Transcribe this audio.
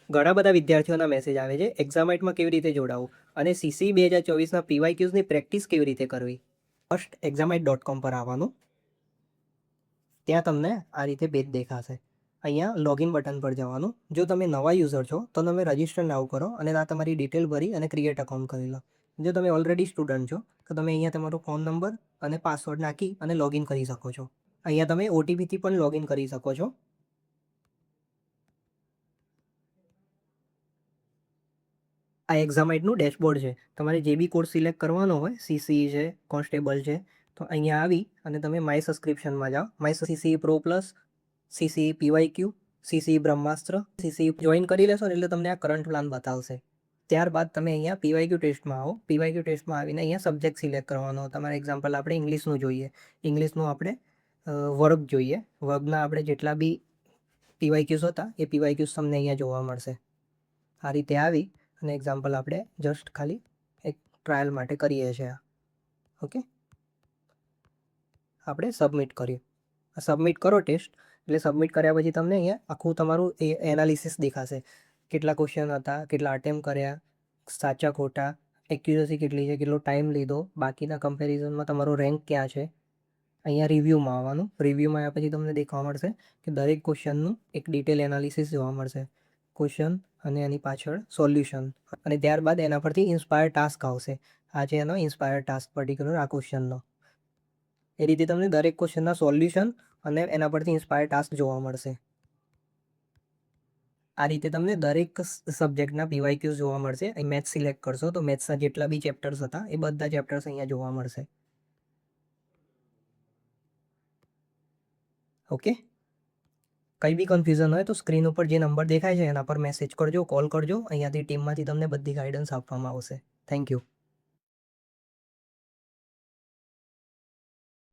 ઘણા બધા વિદ્યાર્થીઓના મેસેજ આવે છે એક્ઝામાઇટમાં કેવી રીતે જોડાવું અને સીસી 2024ના પીવાયક્યુઝની પ્રેક્ટિસ કેવી રીતે કરવી. ફર્સ્ટ examite.com પર આવવાનું. ત્યાં તમને આ રીતે પેજ દેખાશે. અહીંયા લોગિન બટન પર જવાનું. જો તમે નવા યુઝર છો તો તમે રજિસ્ટર નાઉ કરો અને આ તમારી ડિટેલ ભરી અને ક્રિએટ અકાઉન્ટ કરી લો. જો તમે ઓલરેડી સ્ટુડન્ટ છો તો તમે અહીંયા તમારો ફોન નંબર અને પાસવર્ડ નાખી અને લોગિન કરી શકો છો. અહીંયા તમે ઓટીપીથી પણ લોગિન કરી શકો છો. આ એક્ઝામાઇટનું ડેશબોર્ડ છે. તમારે જે બી કોર્સ સિલેક્ટ કરવાનો હોય, સીસીઈ છે, કોન્સ્ટેબલ છે, તો અહીંયા આવી અને તમે માય સબસ્ક્રિપ્શનમાં જાઓ. My CCE pro plus, CCE PYQ, CCE Brahmastra, CCE join કરી લેશો એટલે તમને આ કરંટ પ્લાન બતાવશે. ત્યારબાદ તમે અહીંયા પીવાયક્યુ ટેસ્ટમાં આવો. પીવાયક્યુ ટેસ્ટમાં આવીને અહીંયા સબ્જેક્ટ સિલેક્ટ કરવાનો. તમારે એક્ઝામ્પલ આપણે ઇંગ્લિશનું જોઈએ. ઇંગ્લિશનું આપણે વર્ગ જોઈએ. વર્ગના આપણે જેટલા બી પીવાયક્યુઝ હતા એ પીવાયક્યુઝ તમને અહીંયા જોવા મળશે. આ રીતે આવી અને એક્ઝામ્પલ આપણે જસ્ટ ખાલી એક ટ્રાયલ માટે કરીએ છીએ. ઓકે, આપણે સબમિટ કર્યું. સબમિટ કરો ટેસ્ટ એટલે સબમિટ કર્યા પછી તમને અહીંયા આખું તમારું એ એનાલિસિસ દેખાશે. કેટલા ક્વેશ્ચન હતા, કેટલા અટેમ્પ કર્યા, સાચા ખોટા, એક્યુરસી કેટલી છે, કેટલો ટાઈમ લીધો, બાકીના કમ્પેરિઝનમાં તમારો રેન્ક ક્યાં છે. અહીંયા રિવ્યૂમાં આવવાનું. રિવ્યૂમાં આવ્યા પછી તમને દેખવા મળશે કે દરેક ક્વેશ્ચનનું એક ડિટેલ એનાલિસિસ જોવા મળશે. ક્વેશ્ચન અને એની પાછળ સોલ્યુશન અને ત્યારબાદ એના પરથી ઇન્સ્પાયર ટાસ્ક આવશે. આ છે એનો ઇન્સ્પાયર ટાસ્ક પર્ટિક્યુલર આ ક્વેશ્ચનનો. એ રીતે તમને દરેક ક્વેશ્ચનના સોલ્યુશન અને એના પરથી ઇન્સ્પાયર ટાસ્ક જોવા મળશે. આ રીતે તમને દરેક સબ્જેક્ટના પીવાયક્યુઝ જોવા મળશે. અહીં મેથ્સ સિલેક્ટ કરશો તો મેથ્સના જેટલા બી ચેપ્ટર્સ હતા એ બધા ચેપ્ટર્સ અહીંયા જોવા મળશે. ઓકે, કંઈ બી કન્ફ્યુઝન હોય તો સ્ક્રીન ઉપર જે નંબર દેખાય છે એના પર મેસેજ કરજો, કોલ કરજો. અહીંયાથી ટીમમાંથી તમને બધી ગાઈડન્સ આપવામાં આવશે. Thank you.